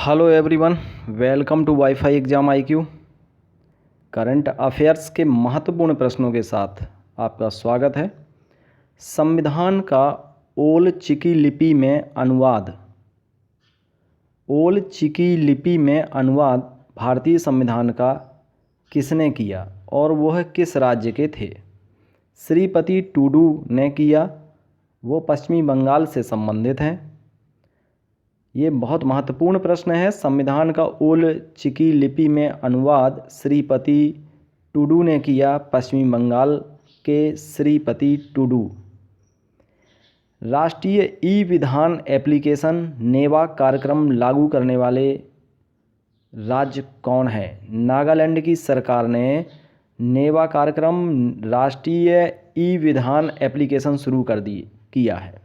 Hello everyone, welcome to wifi exam IQ। Current affairs के महत्वपूर्ण प्रश्नों के साथ आपका स्वागत है। संविधान का ओल चिकी लिपि में अनुवाद। ओल चिकी लिपि में अनुवाद भारतीय संविधान का किसने किया और वह किस राज्य के थे? श्रीपति टूडू ने किया। वो पश्चिमी बंगाल से संबंधित हैं। ये बहुत महत्वपूर्ण प्रश्न है। संविधान का ओल चिकी लिपि में अनुवाद श्रीपति टूडू ने किया। पश्चिमी बंगाल के श्रीपति टूडू। राष्ट्रीय ई विधान एप्लीकेशन नेवा कार्यक्रम लागू करने वाले राज्य कौन है? नागालैंड की सरकार ने नेवा कार्यक्रम राष्ट्रीय ई विधान एप्लीकेशन शुरू किया है,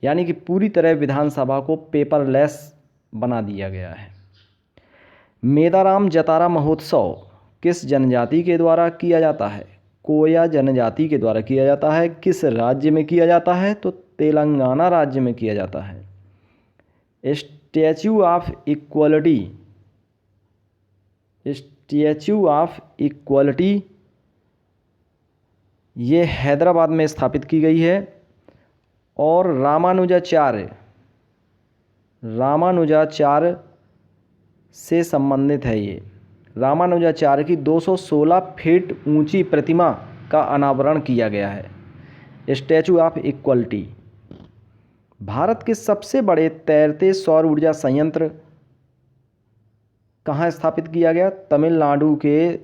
यानी कि पूरी तरह विधानसभा को पेपरलेस बना दिया गया है। मेदाराम जतारा महोत्सव किस जनजाति के द्वारा किया जाता है? कोया जनजाति के द्वारा किया जाता है। किस राज्य में किया जाता है? तो तेलंगाना राज्य में किया जाता है। स्टैच्यू ऑफ इक्वलिटी ये हैदराबाद में स्थापित की गई है। और रामानुजाचार्य से संबंधित है। ये रामानुजाचार्य की 216 फीट ऊंची प्रतिमा का अनावरण किया गया है। Statue of equality. भारत के सबसे बड़े तैरते सौर ऊर्जा संयंत्र कहाँ स्थापित किया गया? तमिलनाडु के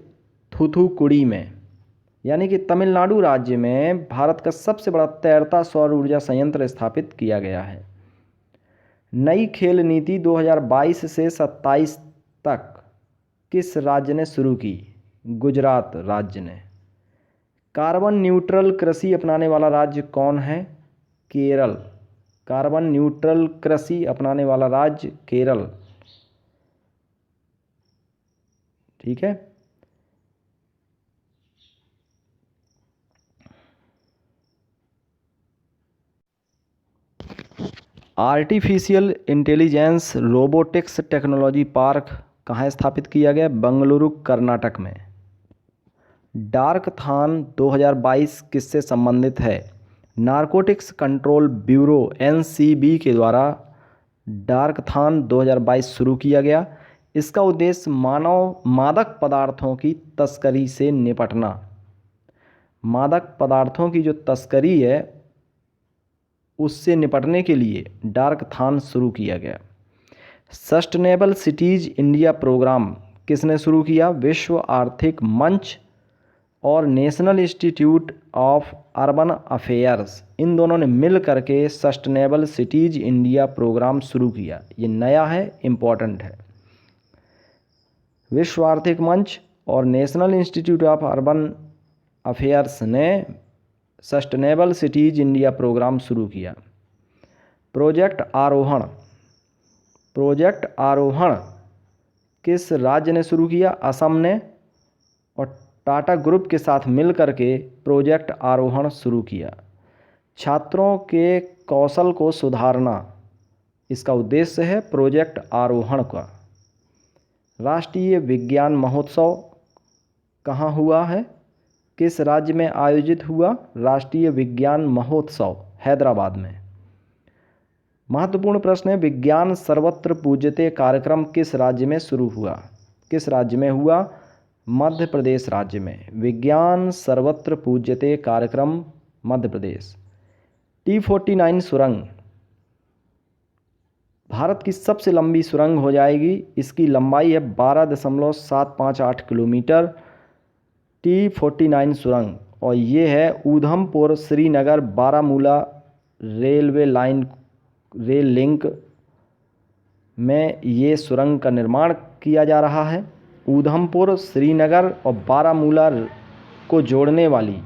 थूथुकुडी में, यानी कि तमिलनाडु राज्य में भारत का सबसे बड़ा तैरता सौर ऊर्जा संयंत्र स्थापित किया गया है। नई खेल नीति 2022 से 27 तक किस राज्य ने शुरू की? गुजरात राज्य ने। कार्बन न्यूट्रल कृषि अपनाने वाला राज्य कौन है? केरल। कार्बन न्यूट्रल कृषि अपनाने वाला राज्य केरल। ठीक है। Artificial intelligence robotics technology park कहाँ स्थापित किया गया? बंगलुरु कर्नाटक में। डार्कथॉन 2022 किससे संबंधित है? नारकोटिक्स कंट्रोल ब्यूरो NCB के द्वारा डार्कथॉन 2022 शुरू किया गया। इसका उद्देश्य मादक पदार्थों की तस्करी से निपटना। मादक पदार्थों की जो तस्करी है उससे निपटने के लिए डार्कथॉन शुरू किया गया। सस्टेनेबल सिटीज इंडिया प्रोग्राम किसने शुरू किया? विश्व आर्थिक मंच और national institute of urban affairs, इन दोनों ने मिल करके सस्टेनेबल सिटीज इंडिया प्रोग्राम शुरू किया। ये नया है, इम्पोर्टेंट है। विश्व आर्थिक मंच और national institute of urban affairs ने सस्टेनेबल सिटीज इंडिया प्रोग्राम शुरू किया। प्रोजेक्ट आरोहण किस राज्य ने शुरू किया? असम ने। और टाटा ग्रुप के साथ मिलकर के प्रोजेक्ट आरोहण शुरू किया। छात्रों के कौशल को सुधारना इसका उद्देश्य है प्रोजेक्ट आरोहण का। राष्ट्रीय विज्ञान महोत्सव कहाँ हुआ है? किस राज्य में आयोजित हुआ? राष्ट्रीय विज्ञान महोत्सव हैदराबाद में। महत्वपूर्ण प्रश्न है, विज्ञान सर्वत्र पूज्यते कार्यक्रम किस राज्य में शुरू हुआ? किस राज्य में हुआ? मध्य प्रदेश राज्य में। विज्ञान सर्वत्र पूज्यते कार्यक्रम मध्य प्रदेश। T49 सुरंग भारत की सबसे लंबी सुरंग हो जाएगी। इसकी लंबाई है 12.758 किलोमीटर। T49 सुरंग, और ये है ऊधमपुर श्रीनगर बारामूला रेल लिंक में ये सुरंग का निर्माण किया जा रहा है। ऊधमपुर श्रीनगर और बारामूला को जोड़ने वाली,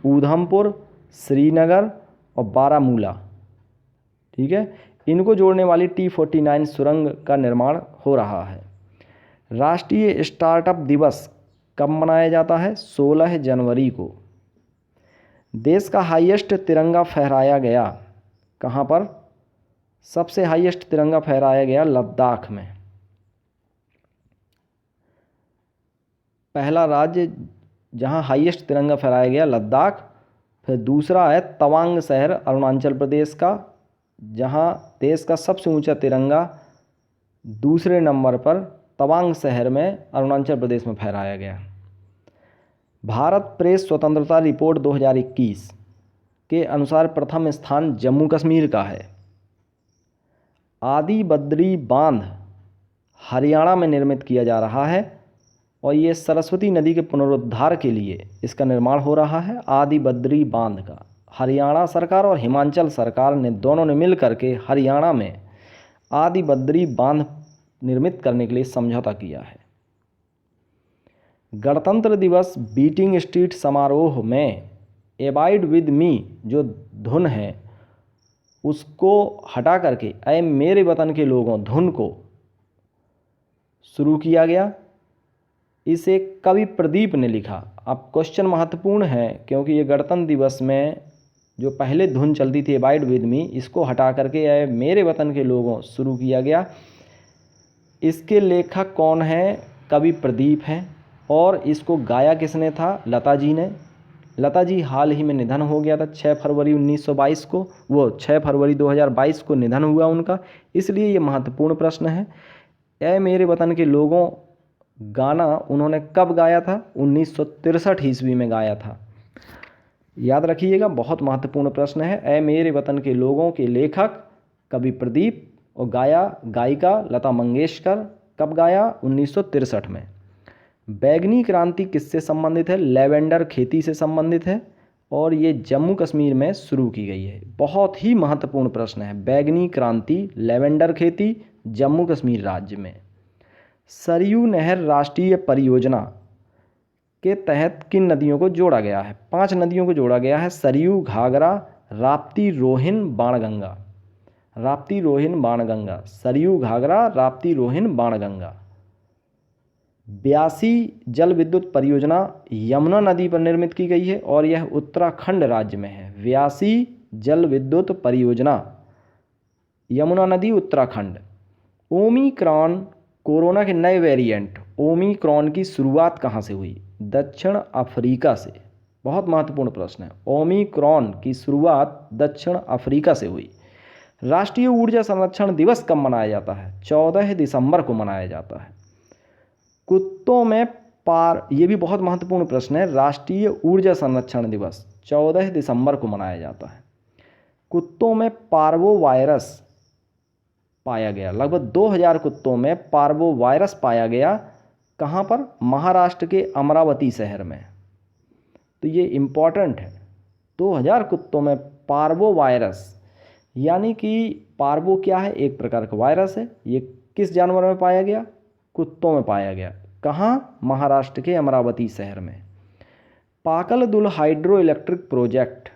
ऊधमपुर श्रीनगर और बारामूला, ठीक है, इनको जोड़ने वाली T49 सुरंग का निर्माण हो रहा है। राष्ट्रीय स्टार्टअप दिवस कब मनाया जाता है? 16 जनवरी को। देश का हाईएस्ट तिरंगा फहराया गया कहाँ पर? सबसे हाईएस्ट तिरंगा फहराया गया लद्दाख में। पहला राज्य जहां हाईएस्ट तिरंगा फहराया गया लद्दाख। फिर दूसरा है तवांग शहर अरुणाचल प्रदेश का, जहां देश का सबसे ऊंचा तिरंगा दूसरे नंबर पर तवांग शहर में अरुणाचल प्रदेश में फहराया गया। भारत प्रेस स्वतंत्रता रिपोर्ट 2021 के अनुसार प्रथम स्थान जम्मू कश्मीर का है। आदि बद्री बांध हरियाणा में निर्मित किया जा रहा है और ये सरस्वती नदी के पुनरुद्धार के लिए इसका निर्माण हो रहा है। आदि बद्री बांध का हरियाणा सरकार और हिमाचल सरकार ने दोनों ने मिल करके हरियाणा में आदि बद्री बांध निर्मित करने के लिए समझौता किया है। गणतंत्र दिवस बीटिंग स्ट्रीट समारोह में एबाइड विद मी जो धुन है उसको हटा करके ऐ मेरे वतन के लोगों धुन को शुरू किया गया। इसे कवि प्रदीप ने लिखा। अब क्वेश्चन महत्वपूर्ण है क्योंकि ये गणतंत्र दिवस में जो पहले धुन चलती थी एबाइड विद मी, इसको हटा करके ऐ मेरे वतन के लोगों शुरू किया गया। इसके लेखक कौन हैं? कवि प्रदीप हैं। और इसको गाया किसने था? लता जी ने। लता जी हाल ही में निधन हो गया था 6 फरवरी 1922 को, वो 6 फरवरी 2022 को निधन हुआ उनका, इसलिए ये महत्वपूर्ण प्रश्न है। ऐ मेरे वतन के लोगों गाना उन्होंने कब गाया था? 1963 ईस्वी में गाया था। याद रखिएगा, बहुत महत्वपूर्ण प्रश्न है। ऐ मेरे वतन के लोगों के लेखक कवि प्रदीप और गायिका लता मंगेशकर। कब गाया? 1963 में। बैगनी क्रांति किससे संबंधित है? लेवेंडर खेती से संबंधित है और ये जम्मू कश्मीर में शुरू की गई है। बहुत ही महत्वपूर्ण प्रश्न है। बैगनी क्रांति, लेवेंडर खेती जम्मू कश्मीर राज्य में। सरयू नहर राष्ट्रीय परियोजना के तहत किन नदियों को जोड़ा गया है? 5 नदियों को जोड़ा गया है। सरयू, घाघरा, राप्ती, रोहिन, बाणगंगा। राप्ती, रोहिन, बाणगंगा। सरयू, घाघरा, राप्ती, रोहिन, बाणगंगा। ब्यासी जल विद्युत परियोजना यमुना नदी पर निर्मित की गई है और यह उत्तराखंड राज्य में है। ब्यासी जल विद्युत परियोजना यमुना नदी, उत्तराखंड। ओमिक्रॉन कोरोना के नए वेरिएंट ओमिक्रॉन की शुरुआत कहाँ से हुई? दक्षिण अफ्रीका से। बहुत महत्वपूर्ण प्रश्न है। ओमिक्रॉन की शुरुआत दक्षिण अफ्रीका से हुई। राष्ट्रीय ऊर्जा संरक्षण दिवस कब मनाया जाता है? 14 दिसंबर को मनाया जाता है। कुत्तों में ये भी बहुत महत्वपूर्ण प्रश्न है। राष्ट्रीय ऊर्जा संरक्षण दिवस 14 दिसंबर को मनाया जाता है। कुत्तों में पार्वो वायरस पाया गया। लगभग 2000 कुत्तों में पार्वो वायरस पाया गया। कहाँ पर? महाराष्ट्र के अमरावती शहर में। तो ये इम्पॉर्टेंट है। 2000 कुत्तों में पार्वो वायरस, यानी कि पार्वो क्या है? एक प्रकार का वायरस है। ये किस जानवर में पाया गया? कुत्तों में पाया गया। कहाँ? महाराष्ट्र के अमरावती शहर में। पाकल दुल हाइड्रो इलेक्ट्रिक प्रोजेक्ट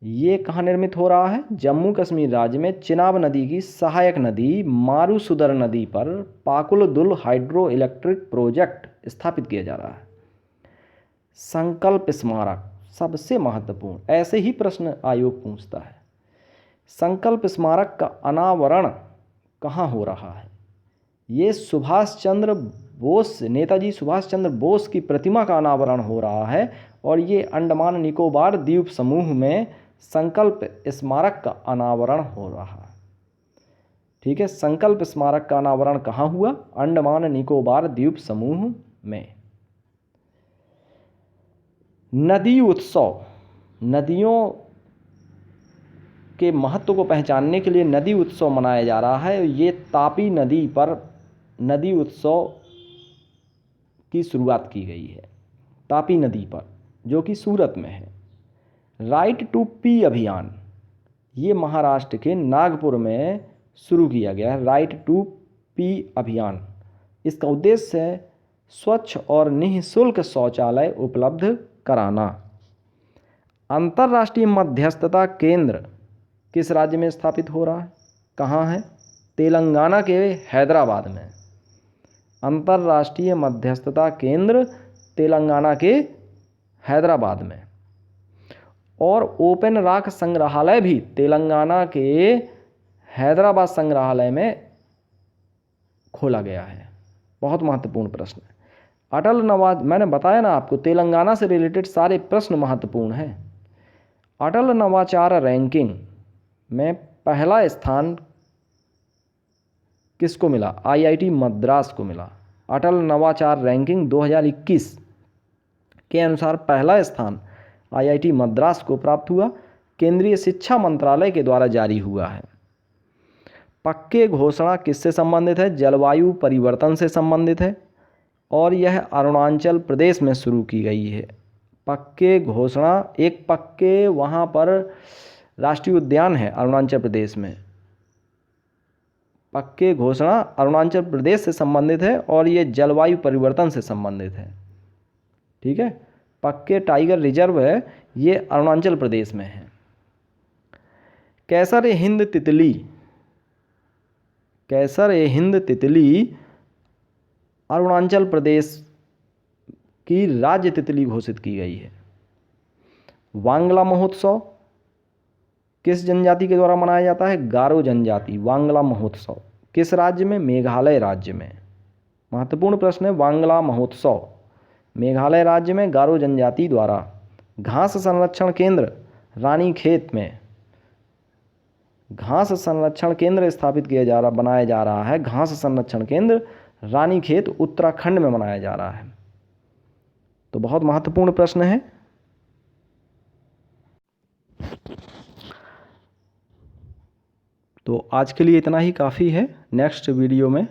ये कहाँ निर्मित हो रहा है? जम्मू कश्मीर राज्य में चिनाब नदी की सहायक नदी मारूसुदर नदी पर पाकुल दुल हाइड्रो इलेक्ट्रिक प्रोजेक्ट स्थापित किया जा रहा है। संकल्प स्मारक सबसे महत्वपूर्ण, ऐसे ही प्रश्न आयोग पूछता है। संकल्प स्मारक का अनावरण कहाँ हो रहा है? ये सुभाष चंद्र बोस, नेताजी सुभाष चंद्र बोस की प्रतिमा का अनावरण हो रहा है और ये अंडमान निकोबार द्वीप समूह में संकल्प स्मारक का अनावरण हो रहा है। ठीक है, संकल्प स्मारक का अनावरण कहाँ हुआ? अंडमान निकोबार द्वीप समूह में। नदी उत्सव, नदियों के महत्व को पहचानने के लिए नदी उत्सव मनाया जा रहा है। ये तापी नदी पर नदी उत्सव की शुरुआत की गई है, तापी नदी पर, जो कि सूरत में है। राइट टू पी अभियान ये महाराष्ट्र के नागपुर में शुरू किया गया है। राइट टू पी अभियान, इसका उद्देश्य है स्वच्छ और निःशुल्क शौचालय उपलब्ध कराना। अंतर्राष्ट्रीय मध्यस्थता केंद्र किस राज्य में स्थापित हो रहा है? कहाँ है? तेलंगाना के हैदराबाद में। अंतर्राष्ट्रीय मध्यस्थता केंद्र तेलंगाना के हैदराबाद में। और ओपन रॉक संग्रहालय भी तेलंगाना के हैदराबाद संग्रहालय में खोला गया है? बहुत महत्वपूर्ण प्रश्न है। अटल नवाचार, मैंने बताया ना आपको, तेलंगाना से रिलेटेड सारे प्रश्न महत्वपूर्ण हैं। अटल नवाचार रैंकिंग में पहला स्थान किसको मिला? आईआईटी मद्रास को मिला। अटल नवाचार रैंकिंग 2021 के अनुसार पहला स्थान आईआईटी मद्रास को प्राप्त हुआ। केंद्रीय शिक्षा मंत्रालय के द्वारा जारी हुआ है। पक्के घोषणा किससे संबंधित है? जलवायु परिवर्तन से संबंधित है और यह अरुणाचल प्रदेश में शुरू की गई है। पक्के घोषणा, एक पक्के वहाँ पर राष्ट्रीय उद्यान है अरुणाचल प्रदेश में। पक्के घोषणा अरुणाचल प्रदेश से संबंधित है और ये जलवायु परिवर्तन से संबंधित है। ठीक है, पक्के टाइगर रिजर्व है, ये अरुणाचल प्रदेश में है। कैसर ए हिंद तितली, कैसर ए हिंद तितली अरुणाचल प्रदेश की राज्य तितली घोषित की गई है। वांगला महोत्सव किस जनजाति के द्वारा मनाया जाता है? गारो जनजाति। वांगला महोत्सव किस राज्य में? मेघालय राज्य में। महत्वपूर्ण प्रश्न है। वांगला महोत्सव मेघालय राज्य में गारो जनजाति द्वारा। घास संरक्षण केंद्र रानीखेत में, घास संरक्षण केंद्र स्थापित बनाया जा रहा है। घास संरक्षण केंद्र रानीखेत उत्तराखंड में बनाया जा रहा है। तो बहुत महत्वपूर्ण प्रश्न है। तो आज के लिए इतना ही काफ़ी है। नेक्स्ट वीडियो में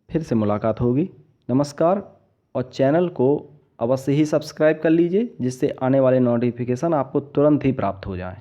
फिर से मुलाकात होगी। नमस्कार, और चैनल को अवश्य ही सब्सक्राइब कर लीजिए जिससे आने वाले नोटिफिकेशन आपको तुरंत ही प्राप्त हो जाए।